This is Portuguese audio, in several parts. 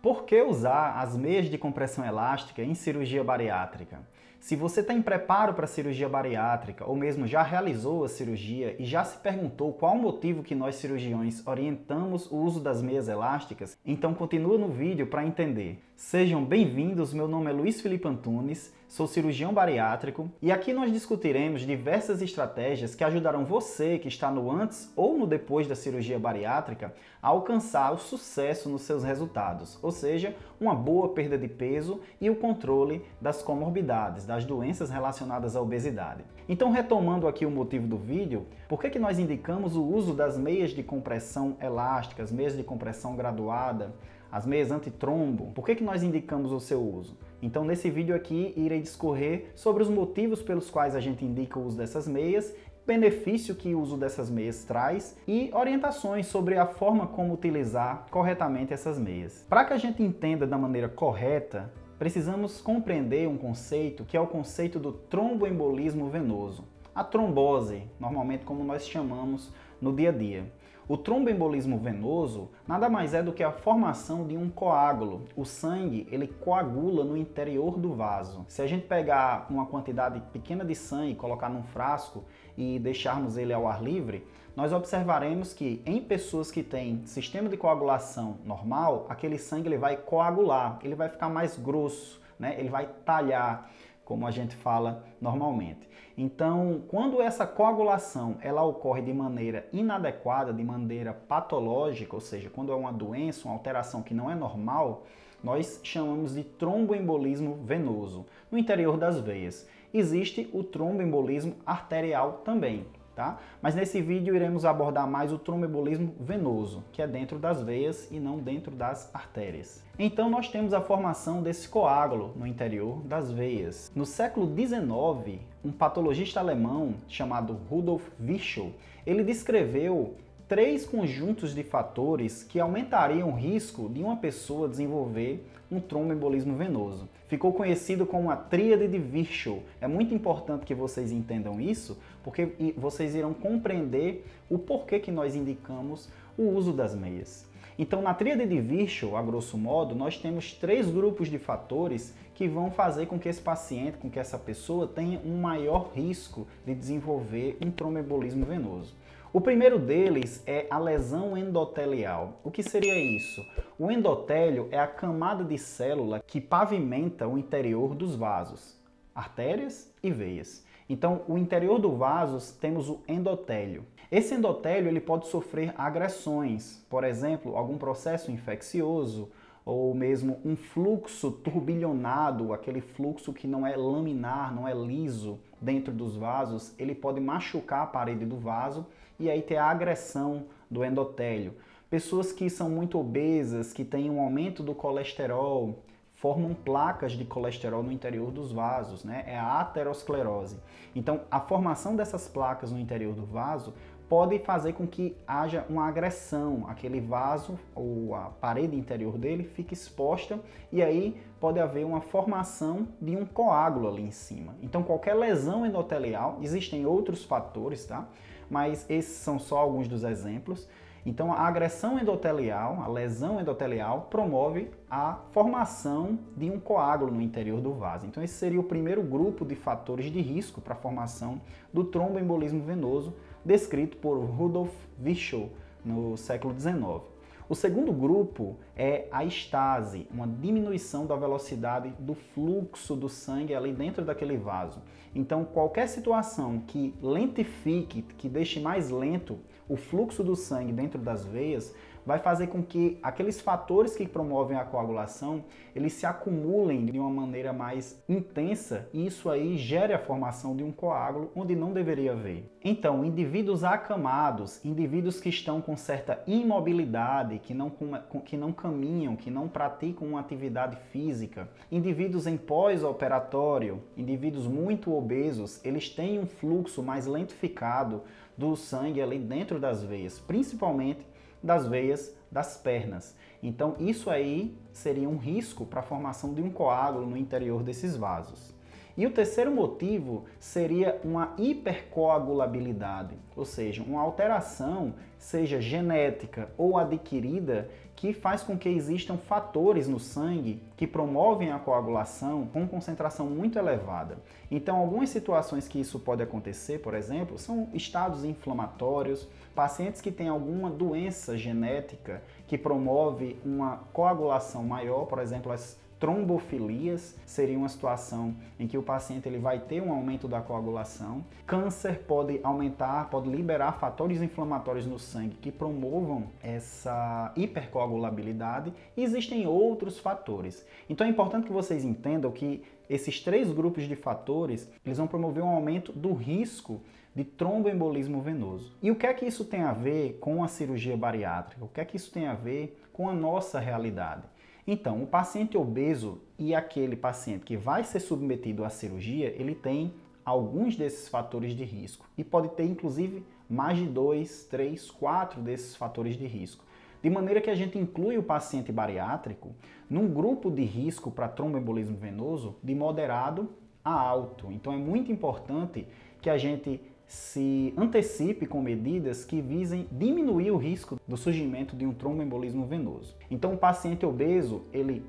Por que usar as meias de compressão elástica em cirurgia bariátrica? Se você está em preparo para a cirurgia bariátrica ou mesmo já realizou a cirurgia e já se perguntou qual o motivo que nós cirurgiões orientamos o uso das meias elásticas, então continua no vídeo para entender. Sejam bem-vindos, meu nome é Luiz Felipe Antunes, sou cirurgião bariátrico e aqui nós discutiremos diversas estratégias que ajudarão você que está no antes ou no depois da cirurgia bariátrica a alcançar o sucesso nos seus resultados, ou seja, uma boa perda de peso e o controle das comorbidades, das doenças relacionadas à obesidade. Então, retomando aqui o motivo do vídeo, por que nós indicamos o uso das meias de compressão elásticas, meias de compressão graduada, as meias antitrombo? Por que nós indicamos o seu uso? Então, nesse vídeo aqui, irei discorrer sobre os motivos pelos quais a gente indica o uso dessas meias, benefício que o uso dessas meias traz e orientações sobre a forma como utilizar corretamente essas meias. Para que a gente entenda da maneira correta, precisamos compreender um conceito que é o conceito do tromboembolismo venoso. A trombose, normalmente como nós chamamos no dia a dia. O tromboembolismo venoso nada mais é do que a formação de um coágulo. O sangue, ele coagula no interior do vaso. Se a gente pegar uma quantidade pequena de sangue, colocar num frasco e deixarmos ele ao ar livre, nós observaremos que em pessoas que têm sistema de coagulação normal, aquele sangue ele vai coagular, ele vai ficar mais grosso, né? Ele vai talhar, como a gente fala normalmente. Então, quando essa coagulação ela ocorre de maneira inadequada, de maneira patológica, ou seja, quando é uma doença, uma alteração que não é normal, nós chamamos de tromboembolismo venoso. No interior das veias existe o tromboembolismo arterial também, tá? Mas nesse vídeo iremos abordar mais o tromboembolismo venoso, que é dentro das veias e não dentro das artérias. Então nós temos a formação desse coágulo no interior das veias. No século XIX, um patologista alemão chamado Rudolf Virchow, ele descreveu 3 conjuntos de fatores que aumentariam o risco de uma pessoa desenvolver um tromboembolismo venoso. Ficou conhecido como a tríade de Virchow. É muito importante que vocês entendam isso, porque vocês irão compreender o porquê que nós indicamos o uso das meias. Então, na tríade de Virchow, a grosso modo, nós temos 3 grupos de fatores que vão fazer com que esse paciente, com que essa pessoa tenha um maior risco de desenvolver um tromboembolismo venoso. O primeiro deles é a lesão endotelial. O que seria isso? O endotélio é a camada de célula que pavimenta o interior dos vasos, artérias e veias. Então, o interior do vaso temos o endotélio. Esse endotélio ele pode sofrer agressões, por exemplo, algum processo infeccioso, ou mesmo um fluxo turbilhonado, aquele fluxo que não é laminar, não é liso dentro dos vasos, ele pode machucar a parede do vaso e aí ter a agressão do endotélio. Pessoas que são muito obesas, que têm um aumento do colesterol, formam placas de colesterol no interior dos vasos, né? É a aterosclerose. Então, a formação dessas placas no interior do vaso pode fazer com que haja uma agressão, aquele vaso ou a parede interior dele fique exposta e aí pode haver uma formação de um coágulo ali em cima. Então, qualquer lesão endotelial, existem outros fatores, tá? Mas esses são só alguns dos exemplos. Então, a agressão endotelial, a lesão endotelial, promove a formação de um coágulo no interior do vaso. Então, esse seria o primeiro grupo de fatores de risco para a formação do tromboembolismo venoso, descrito por Rudolf Virchow no século XIX. O segundo grupo é a estase, uma diminuição da velocidade do fluxo do sangue ali dentro daquele vaso. Então, qualquer situação que lentifique, que deixe mais lento o fluxo do sangue dentro das veias, vai fazer com que aqueles fatores que promovem a coagulação, eles se acumulem de uma maneira mais intensa e isso aí gere a formação de um coágulo onde não deveria haver. Então, indivíduos acamados, indivíduos que estão com certa imobilidade, que não caminham, que não praticam uma atividade física, indivíduos em pós-operatório, indivíduos muito obesos, eles têm um fluxo mais lentificado do sangue ali dentro das veias, principalmente das veias das pernas. Então isso aí seria um risco para a formação de um coágulo no interior desses vasos. E o terceiro motivo seria uma hipercoagulabilidade, ou seja, uma alteração, seja genética ou adquirida, que faz com que existam fatores no sangue que promovem a coagulação com concentração muito elevada. Então, algumas situações que isso pode acontecer, por exemplo, são estados inflamatórios, pacientes que têm alguma doença genética que promove uma coagulação maior, por exemplo, as trombofilias seria uma situação em que o paciente ele vai ter um aumento da coagulação. Câncer pode aumentar, pode liberar fatores inflamatórios no sangue que promovam essa hipercoagulabilidade. E existem outros fatores. Então é importante que vocês entendam que esses três grupos de fatores eles vão promover um aumento do risco de tromboembolismo venoso. E o que é que isso tem a ver com a cirurgia bariátrica? O que é que isso tem a ver com a nossa realidade? Então, o paciente obeso e aquele paciente que vai ser submetido à cirurgia, ele tem alguns desses fatores de risco e pode ter inclusive mais de 2, 3, 4 desses fatores de risco. De maneira que a gente inclui o paciente bariátrico num grupo de risco para tromboembolismo venoso de moderado a alto. Então é muito importante que a gente se antecipe com medidas que visem diminuir o risco do surgimento de um tromboembolismo venoso. Então, o paciente obeso,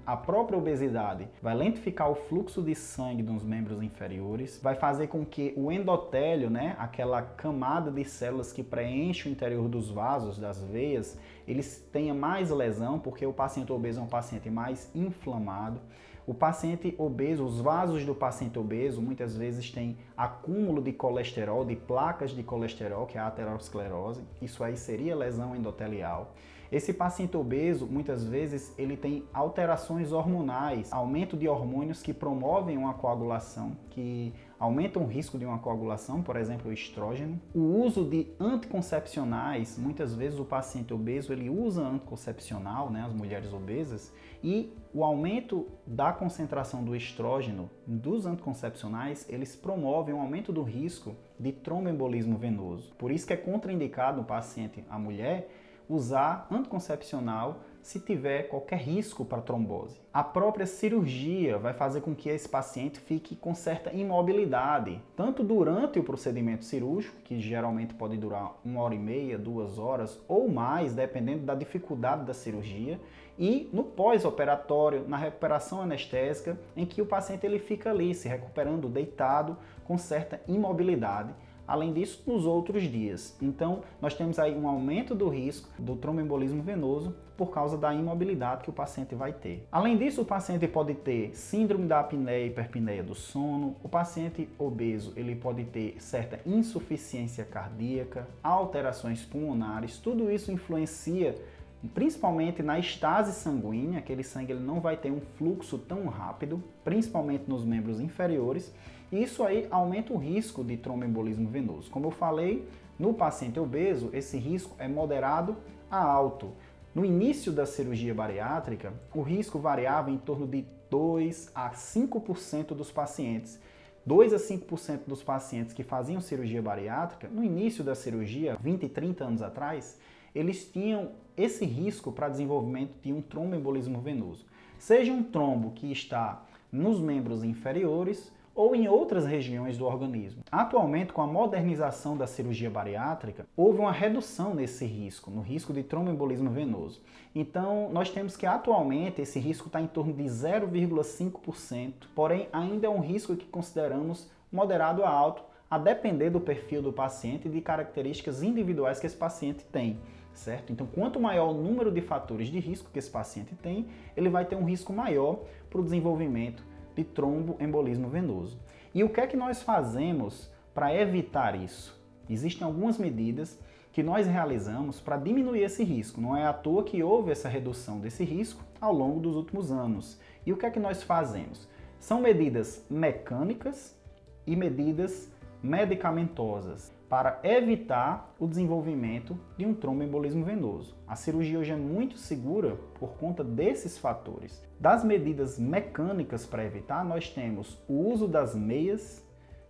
a própria obesidade vai lentificar o fluxo de sangue nos membros inferiores, vai fazer com que o endotélio, aquela camada de células que preenche o interior dos vasos, das veias, eles tenha mais lesão, porque o paciente obeso é um paciente mais inflamado. O paciente obeso, os vasos do paciente obeso muitas vezes têm acúmulo de colesterol, de placas de colesterol, que é a aterosclerose. Isso aí seria lesão endotelial. Esse paciente obeso, muitas vezes, ele tem alterações hormonais, aumento de hormônios que promovem uma coagulação, que aumentam o risco de uma coagulação, por exemplo, o estrógeno. O uso de anticoncepcionais, muitas vezes o paciente obeso, ele usa anticoncepcional, as mulheres obesas, e o aumento da concentração do estrógeno dos anticoncepcionais, eles promovem um aumento do risco de tromboembolismo venoso. Por isso que é contraindicado no paciente, a mulher, usar anticoncepcional se tiver qualquer risco para trombose. A própria cirurgia vai fazer com que esse paciente fique com certa imobilidade, tanto durante o procedimento cirúrgico, que geralmente pode durar 1h30, 2 horas ou mais, dependendo da dificuldade da cirurgia, e no pós-operatório, na recuperação anestésica, em que o paciente ele fica ali se recuperando deitado com certa imobilidade. Além disso, nos outros dias. Então, nós temos aí um aumento do risco do tromboembolismo venoso por causa da imobilidade que o paciente vai ter. Além disso, o paciente pode ter síndrome da apneia e hiperpneia do sono. O paciente obeso, ele pode ter certa insuficiência cardíaca, alterações pulmonares. Tudo isso influencia principalmente na estase sanguínea, aquele sangue ele não vai ter um fluxo tão rápido, principalmente nos membros inferiores. E isso aí aumenta o risco de tromboembolismo venoso. Como eu falei, no paciente obeso, esse risco é moderado a alto. No início da cirurgia bariátrica, o risco variava em torno de 2 a 5% dos pacientes. 2 a 5% dos pacientes que faziam cirurgia bariátrica, no início da cirurgia, 20 e 30 anos atrás, eles tinham esse risco para desenvolvimento de um tromboembolismo venoso. Seja um trombo que está nos membros inferiores ou em outras regiões do organismo. Atualmente, com a modernização da cirurgia bariátrica, houve uma redução nesse risco, no risco de tromboembolismo venoso. Então, nós temos que atualmente esse risco está em torno de 0,5%, porém ainda é um risco que consideramos moderado a alto, a depender do perfil do paciente e de características individuais que esse paciente tem. Certo? Então, quanto maior o número de fatores de risco que esse paciente tem, ele vai ter um risco maior para o desenvolvimento de tromboembolismo venoso. E o que é que nós fazemos para evitar isso? Existem algumas medidas que nós realizamos para diminuir esse risco. Não é à toa que houve essa redução desse risco ao longo dos últimos anos. E o que é que nós fazemos? São medidas mecânicas e medidas medicamentosas para evitar o desenvolvimento de um tromboembolismo venoso. A cirurgia hoje é muito segura por conta desses fatores. Das medidas mecânicas para evitar, nós temos o uso das meias,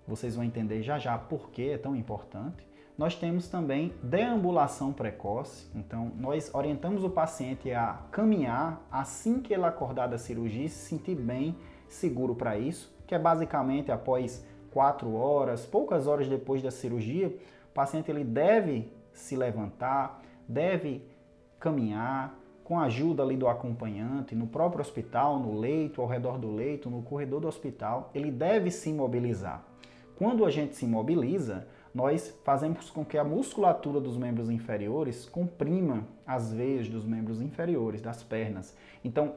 vocês vão entender já já por que é tão importante. Nós temos também deambulação precoce, então nós orientamos o paciente a caminhar assim que ele acordar da cirurgia e se sentir bem, seguro para isso. que é basicamente após 4 horas, poucas horas depois da cirurgia, o paciente ele deve se levantar, deve caminhar, com a ajuda ali do acompanhante, no próprio hospital, no leito, ao redor do leito, no corredor do hospital, ele deve se mobilizar. Quando a gente se mobiliza, nós fazemos com que a musculatura dos membros inferiores comprima as veias dos membros inferiores, das pernas. Então,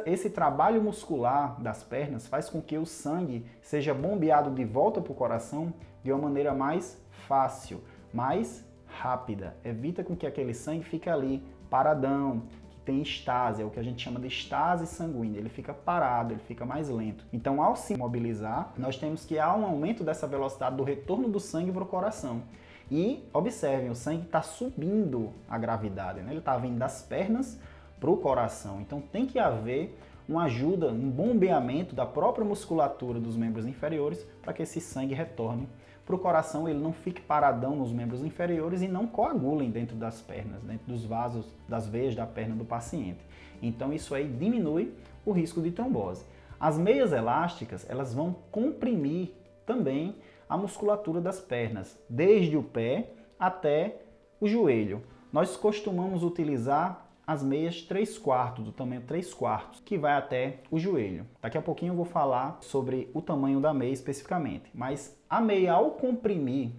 esse trabalho muscular das pernas faz com que o sangue seja bombeado de volta para o coração de uma maneira mais fácil, mais rápida. Evita com que aquele sangue fique ali paradão, tem estase, é o que a gente chama de estase sanguínea, ele fica parado, ele fica mais lento. Então, ao se mobilizar, nós temos que há um aumento dessa velocidade do retorno do sangue para o coração. E, observem, o sangue está subindo a gravidade, né? Ele está vindo das pernas para o coração. Então, tem que haver uma ajuda, um bombeamento da própria musculatura dos membros inferiores para que esse sangue retorne para o coração, ele não fique paradão nos membros inferiores e não coagulem dentro das pernas, dentro dos vasos, das veias da perna do paciente. Então isso aí diminui o risco de trombose. As meias elásticas, elas vão comprimir também a musculatura das pernas, desde o pé até o joelho. Nós costumamos utilizar as meias 3/4, do tamanho 3/4, que vai até o joelho. Daqui a pouquinho eu vou falar sobre o tamanho da meia especificamente, mas a meia, ao comprimir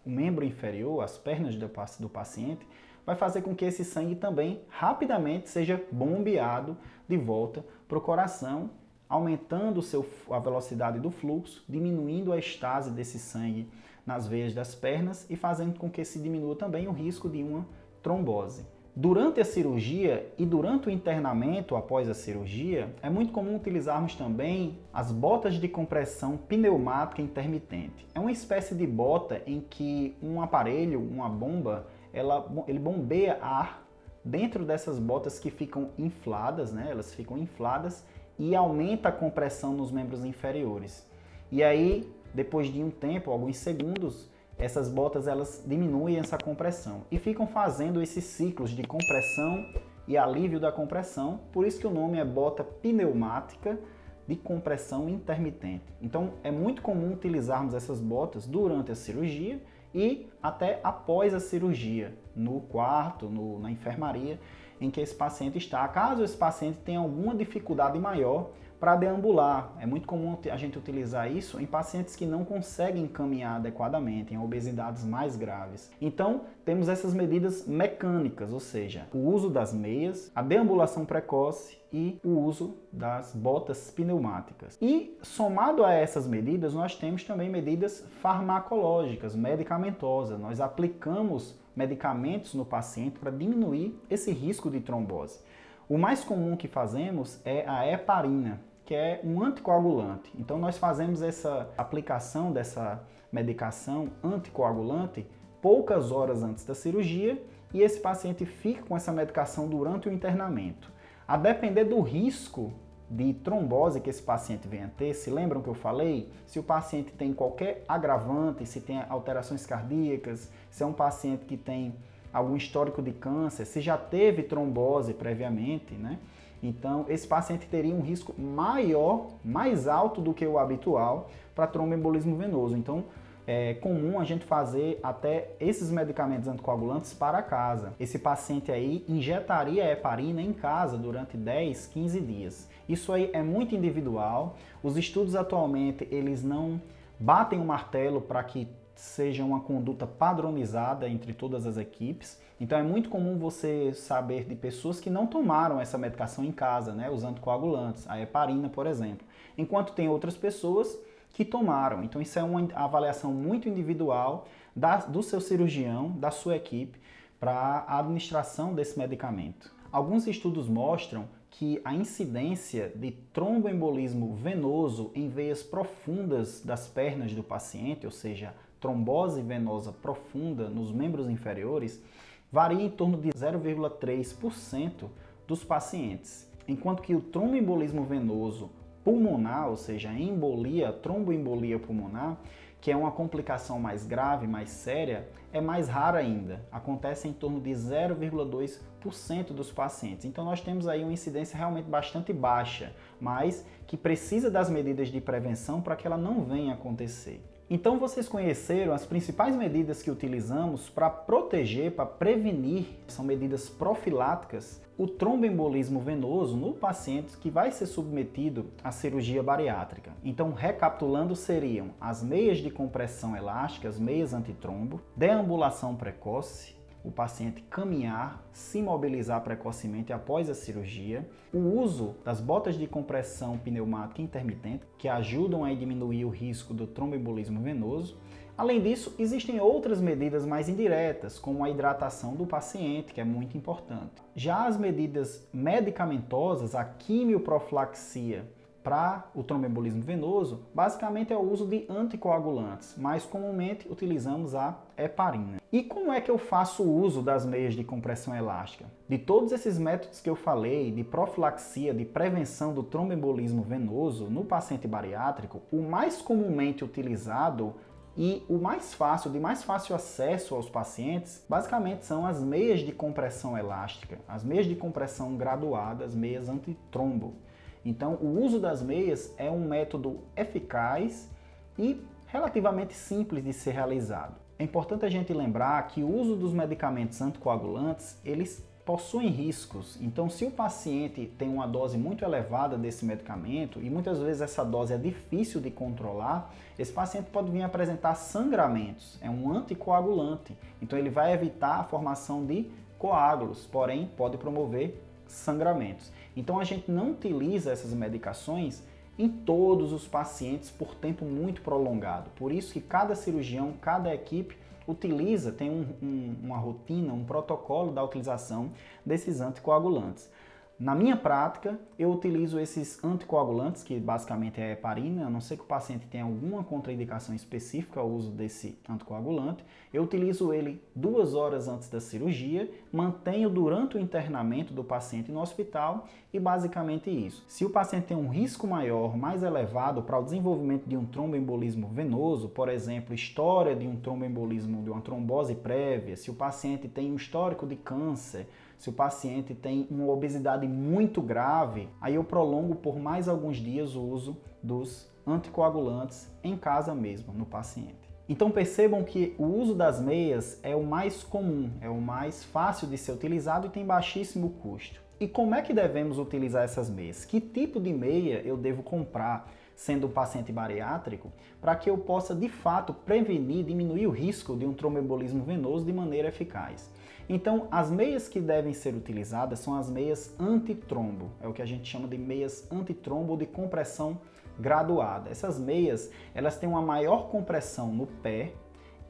o membro inferior, as pernas do paciente, vai fazer com que esse sangue também rapidamente seja bombeado de volta para o coração, aumentando a velocidade do fluxo, diminuindo a estase desse sangue nas veias das pernas e fazendo com que se diminua também o risco de uma trombose. Durante a cirurgia e durante o internamento após a cirurgia, é muito comum utilizarmos também as botas de compressão pneumática intermitente. É uma espécie de bota em que um aparelho, uma bomba, ele bombeia ar dentro dessas botas que ficam infladas, né? Elas ficam infladas e aumenta a compressão nos membros inferiores. E aí, depois de um tempo, alguns segundos, essas botas elas diminuem essa compressão e ficam fazendo esses ciclos de compressão e alívio da compressão, por isso que o nome é bota pneumática de compressão intermitente. Então é muito comum utilizarmos essas botas durante a cirurgia e até após a cirurgia, no quarto, na enfermaria em que esse paciente está, caso esse paciente tenha alguma dificuldade maior para deambular. É muito comum a gente utilizar isso em pacientes que não conseguem caminhar adequadamente, em obesidades mais graves. Então, temos essas medidas mecânicas, ou seja, o uso das meias, a deambulação precoce e o uso das botas pneumáticas. E, somado a essas medidas, nós temos também medidas farmacológicas, medicamentosas. Nós aplicamos medicamentos no paciente para diminuir esse risco de trombose. O mais comum que fazemos é a heparina, que é um anticoagulante. Então nós fazemos essa aplicação dessa medicação anticoagulante poucas horas antes da cirurgia e esse paciente fica com essa medicação durante o internamento. A depender do risco de trombose que esse paciente venha a ter, se lembram que eu falei? Se o paciente tem qualquer agravante, se tem alterações cardíacas, se é um paciente que tem algum histórico de câncer, se já teve trombose previamente, né? Então, esse paciente teria um risco maior, mais alto do que o habitual para tromboembolismo venoso. Então, é comum a gente fazer até esses medicamentos anticoagulantes para casa. Esse paciente aí injetaria a heparina em casa durante 10, 15 dias. Isso aí é muito individual. Os estudos atualmente, eles não batem o martelo para que seja uma conduta padronizada entre todas as equipes. Então é muito comum você saber de pessoas que não tomaram essa medicação em casa, né, os anticoagulantes, a heparina, por exemplo, enquanto tem outras pessoas que tomaram. Então isso é uma avaliação muito individual do seu cirurgião, da sua equipe, para a administração desse medicamento. Alguns estudos mostram que a incidência de tromboembolismo venoso em veias profundas das pernas do paciente, ou seja, trombose venosa profunda nos membros inferiores, varia em torno de 0,3% dos pacientes, enquanto que o tromboembolismo venoso pulmonar, ou seja, a embolia, tromboembolia pulmonar, que é uma complicação mais grave, mais séria, é mais rara ainda. Acontece em torno de 0,2% dos pacientes. Então nós temos aí uma incidência realmente bastante baixa, mas que precisa das medidas de prevenção para que ela não venha a acontecer. Então vocês conheceram as principais medidas que utilizamos para proteger, para prevenir, são medidas profiláticas, o tromboembolismo venoso no paciente que vai ser submetido à cirurgia bariátrica. Então, recapitulando, seriam as meias de compressão elástica, as meias antitrombo, deambulação precoce, o paciente caminhar, se mobilizar precocemente após a cirurgia, o uso das botas de compressão pneumática intermitente, que ajudam a diminuir o risco do tromboembolismo venoso. Além disso, existem outras medidas mais indiretas, como a hidratação do paciente, que é muito importante. Já as medidas medicamentosas, a quimioprofilaxia para o tromboembolismo venoso, basicamente é o uso de anticoagulantes, mais comumente utilizamos a heparina. E como é que eu faço o uso das meias de compressão elástica? De todos esses métodos que eu falei, de profilaxia, de prevenção do tromboembolismo venoso no paciente bariátrico, o mais comumente utilizado e o mais fácil, de mais fácil acesso aos pacientes, basicamente são as meias de compressão elástica, as meias de compressão graduadas, meias antitrombo. Então, o uso das meias é um método eficaz e relativamente simples de ser realizado. É importante a gente lembrar que o uso dos medicamentos anticoagulantes, eles possuem riscos. Então, se o paciente tem uma dose muito elevada desse medicamento, e muitas vezes essa dose é difícil de controlar, esse paciente pode vir apresentar sangramentos. É um anticoagulante. Então, ele vai evitar a formação de coágulos, porém, pode promover sangramentos. Então a gente não utiliza essas medicações em todos os pacientes por tempo muito prolongado. Por isso que cada cirurgião, cada equipe utiliza, tem uma rotina, um protocolo da utilização desses anticoagulantes. Na minha prática, eu utilizo esses anticoagulantes, que basicamente é a heparina, a não ser que o paciente tenha alguma contraindicação específica ao uso desse anticoagulante. Eu utilizo ele 2 horas antes da cirurgia, mantenho durante o internamento do paciente no hospital e basicamente isso. Se o paciente tem um risco maior, mais elevado para o desenvolvimento de um tromboembolismo venoso, por exemplo, história de um tromboembolismo, de uma trombose prévia, se o paciente tem um histórico de câncer, se o paciente tem uma obesidade muito grave, aí eu prolongo por mais alguns dias o uso dos anticoagulantes em casa mesmo, no paciente. Então percebam que o uso das meias é o mais comum, é o mais fácil de ser utilizado e tem baixíssimo custo. E como é que devemos utilizar essas meias? Que tipo de meia eu devo comprar, sendo um paciente bariátrico, para que eu possa de fato prevenir, diminuir o risco de um tromboembolismo venoso de maneira eficaz? Então, as meias que devem ser utilizadas são as meias antitrombo, é o que a gente chama de meias antitrombo de compressão graduada. Essas meias, elas têm uma maior compressão no pé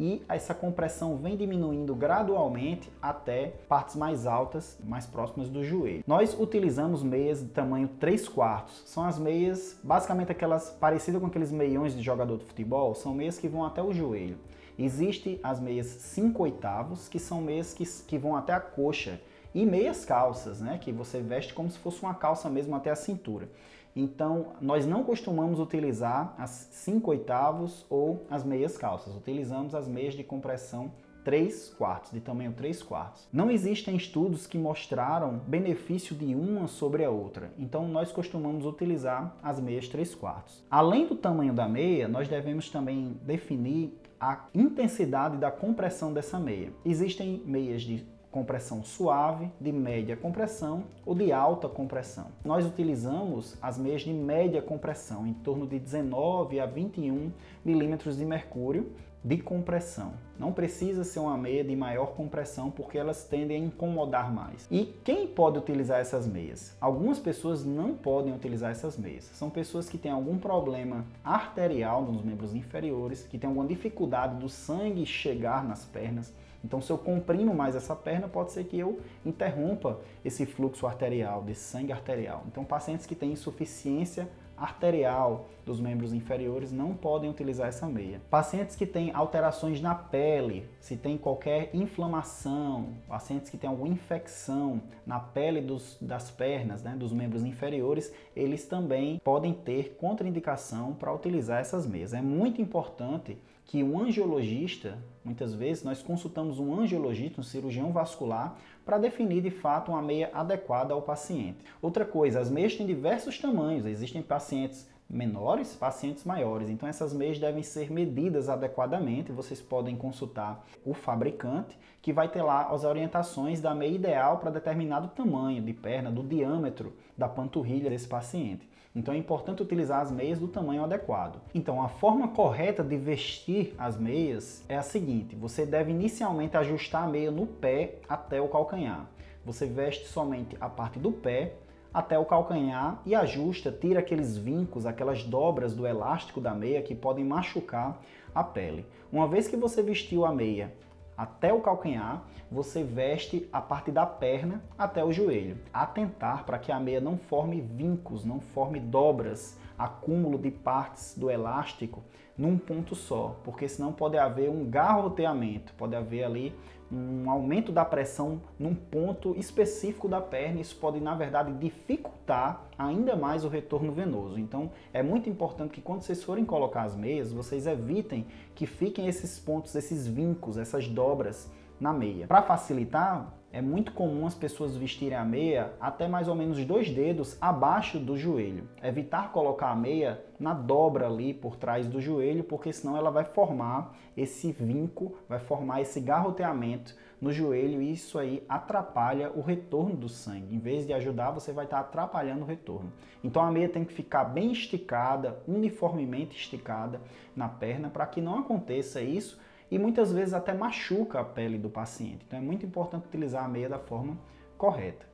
e essa compressão vem diminuindo gradualmente até partes mais altas, mais próximas do joelho. Nós utilizamos meias de tamanho 3/4. São as meias, basicamente aquelas parecidas com aqueles meiões de jogador de futebol, são meias que vão até o joelho. Existem as meias 5/8, que são meias que vão até a coxa, e meias calças, né, que você veste como se fosse uma calça mesmo até a cintura. Então, nós não costumamos utilizar as 5/8 ou as meias calças, utilizamos as meias de compressão 3/4, de tamanho 3/4. Não existem estudos que mostraram benefício de uma sobre a outra, então nós costumamos utilizar as meias 3/4. Além do tamanho da meia, nós devemos também definir a intensidade da compressão dessa meia. Existem meias de compressão suave, de média compressão ou de alta compressão. Nós utilizamos as meias de média compressão, em torno de 19 a 21 milímetros de mercúrio de compressão. Não precisa ser uma meia de maior compressão porque elas tendem a incomodar mais. E quem pode utilizar essas meias? Algumas pessoas não podem utilizar essas meias. São pessoas que têm algum problema arterial nos membros inferiores, que têm alguma dificuldade do sangue chegar nas pernas. Então, se eu comprimo mais essa perna, pode ser que eu interrompa esse fluxo arterial, desse sangue arterial. Então, pacientes que têm insuficiência arterial dos membros inferiores não podem utilizar essa meia. Pacientes que têm alterações na pele, se tem qualquer inflamação, pacientes que têm alguma infecção na pele das pernas, né, dos membros inferiores, eles também podem ter contraindicação para utilizar essas meias. É muito importante que um angiologista, muitas vezes nós consultamos um angiologista, um cirurgião vascular, para definir de fato uma meia adequada ao paciente. Outra coisa, as meias têm diversos tamanhos, existem pacientes menores, pacientes maiores, então essas meias devem ser medidas adequadamente. Vocês podem consultar o fabricante, que vai ter lá as orientações da meia ideal para determinado tamanho de perna, do diâmetro da panturrilha desse paciente. Então é importante utilizar as meias do tamanho adequado. Então a forma correta de vestir as meias é a seguinte: você deve inicialmente ajustar a meia no pé até o calcanhar. Você veste somente a parte do pé até o calcanhar e ajusta, tira aqueles vincos, aquelas dobras do elástico da meia que podem machucar a pele. Uma vez que você vestiu a meia até o calcanhar, você veste a parte da perna até o joelho. Atentar para que a meia não forme vincos, não forme dobras, acúmulo de partes do elástico num ponto só, porque senão pode haver um garroteamento, pode haver ali um aumento da pressão num ponto específico da perna. Isso pode, na verdade, dificultar ainda mais o retorno venoso. Então, é muito importante que quando vocês forem colocar as meias, vocês evitem que fiquem esses pontos, esses vincos, essas dobras na meia. Para facilitar, é muito comum as pessoas vestirem a meia até mais ou menos 2 dedos abaixo do joelho. Evitar colocar a meia na dobra ali por trás do joelho, porque senão ela vai formar esse vinco, vai formar esse garroteamento no joelho e isso aí atrapalha o retorno do sangue. Em vez de ajudar, você vai estar atrapalhando o retorno. Então a meia tem que ficar bem esticada, uniformemente esticada na perna, para que não aconteça isso e muitas vezes até machuca a pele do paciente. Então é muito importante utilizar a meia da forma correta.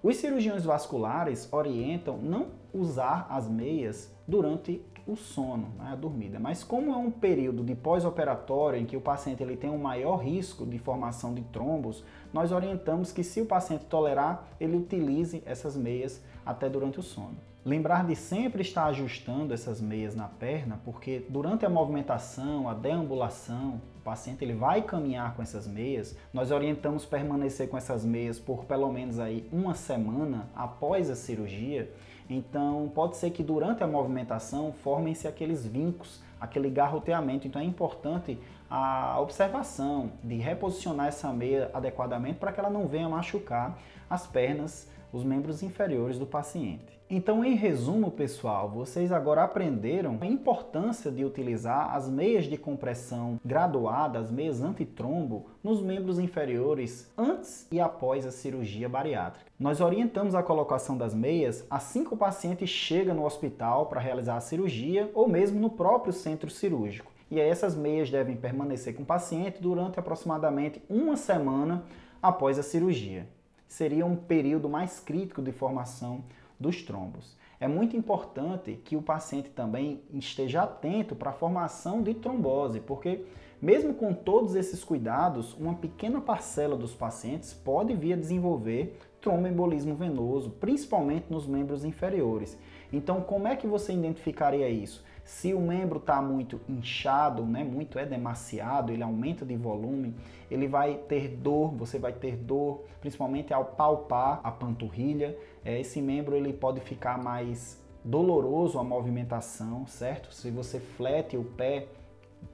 Os cirurgiões vasculares orientam não usar as meias durante o sono, a dormida, mas como é um período de pós-operatório em que o paciente ele tem um maior risco de formação de trombos, nós orientamos que, se o paciente tolerar, ele utilize essas meias até durante o sono. Lembrar de sempre estar ajustando essas meias na perna, porque durante a movimentação, a deambulação, o paciente ele vai caminhar com essas meias. Nós orientamos permanecer com essas meias por pelo menos aí 1 semana após a cirurgia. Então pode ser que durante a movimentação formem-se aqueles vincos, aquele garroteamento. Então é importante a observação de reposicionar essa meia adequadamente para que ela não venha machucar as pernas, os membros inferiores do paciente. Então, em resumo, pessoal, vocês agora aprenderam a importância de utilizar as meias de compressão graduada, as meias antitrombo, nos membros inferiores antes e após a cirurgia bariátrica. Nós orientamos a colocação das meias assim que o paciente chega no hospital para realizar a cirurgia ou mesmo no próprio centro cirúrgico. E aí essas meias devem permanecer com o paciente durante aproximadamente 1 semana após a cirurgia. Seria um período mais crítico de formação dos trombos. É muito importante que o paciente também esteja atento para a formação de trombose, porque mesmo com todos esses cuidados, uma pequena parcela dos pacientes pode vir a desenvolver tromboembolismo venoso, principalmente nos membros inferiores. Então, como é que você identificaria isso? Se o membro está muito inchado, muito edemaciado, ele aumenta de volume, ele vai ter dor, você vai ter dor, principalmente ao palpar a panturrilha. Esse membro ele pode ficar mais doloroso a movimentação, certo? Se você flete o pé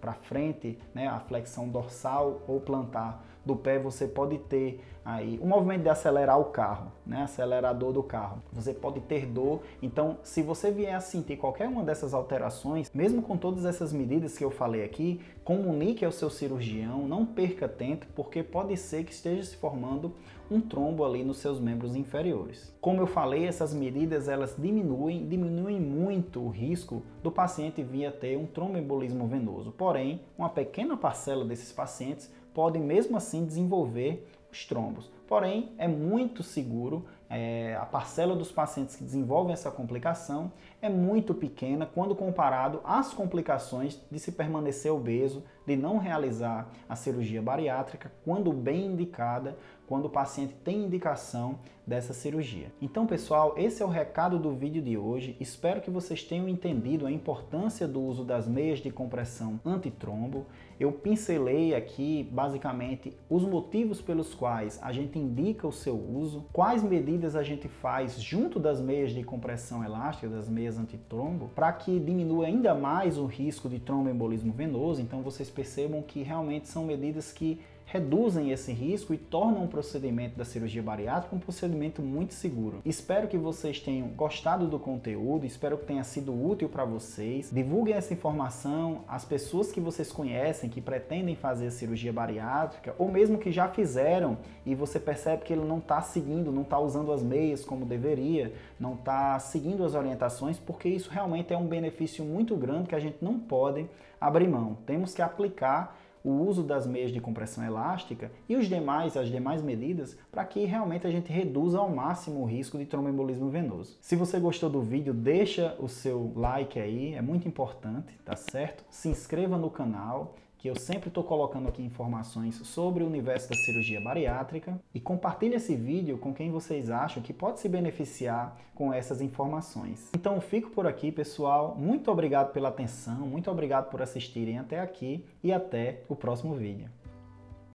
para frente, a flexão dorsal ou plantar do pé, você pode ter aí o movimento de acelerar o carro, acelerador do carro. Você pode ter dor. Então, se você vier a sentir qualquer uma dessas alterações, mesmo com todas essas medidas que eu falei aqui, comunique ao seu cirurgião, não perca tempo, porque pode ser que esteja se formando um trombo ali nos seus membros inferiores. Como eu falei, essas medidas elas diminuem muito o risco do paciente vir a ter um tromboembolismo venoso. Porém, uma pequena parcela desses pacientes podem mesmo assim desenvolver os trombos. Porém, é muito seguro, a parcela dos pacientes que desenvolvem essa complicação é muito pequena quando comparado às complicações de se permanecer obeso de não realizar a cirurgia bariátrica quando bem indicada, quando o paciente tem indicação dessa cirurgia. Então, pessoal, esse é o recado do vídeo de hoje. Espero que vocês tenham entendido a importância do uso das meias de compressão antitrombo. Eu pincelei aqui, basicamente, os motivos pelos quais a gente indica o seu uso, quais medidas a gente faz junto das meias de compressão elástica, das meias antitrombo, para que diminua ainda mais o risco de tromboembolismo venoso. Então, vocês percebam que realmente são medidas que reduzem esse risco e tornam o procedimento da cirurgia bariátrica um procedimento muito seguro. Espero que vocês tenham gostado do conteúdo, espero que tenha sido útil para vocês. Divulguem essa informação às pessoas que vocês conhecem, que pretendem fazer a cirurgia bariátrica, ou mesmo que já fizeram e você percebe que ele não está seguindo, não está usando as meias como deveria, não está seguindo as orientações, porque isso realmente é um benefício muito grande que a gente não pode abrir mão. Temos que aplicar o uso das meias de compressão elástica e as demais medidas para que realmente a gente reduza ao máximo o risco de tromboembolismo venoso. Se você gostou do vídeo, deixa o seu like aí, é muito importante, tá certo? Se inscreva no canal, que eu sempre estou colocando aqui informações sobre o universo da cirurgia bariátrica, e compartilhe esse vídeo com quem vocês acham que pode se beneficiar com essas informações. Então eu fico por aqui, pessoal. Muito obrigado pela atenção, muito obrigado por assistirem até aqui e até o próximo vídeo.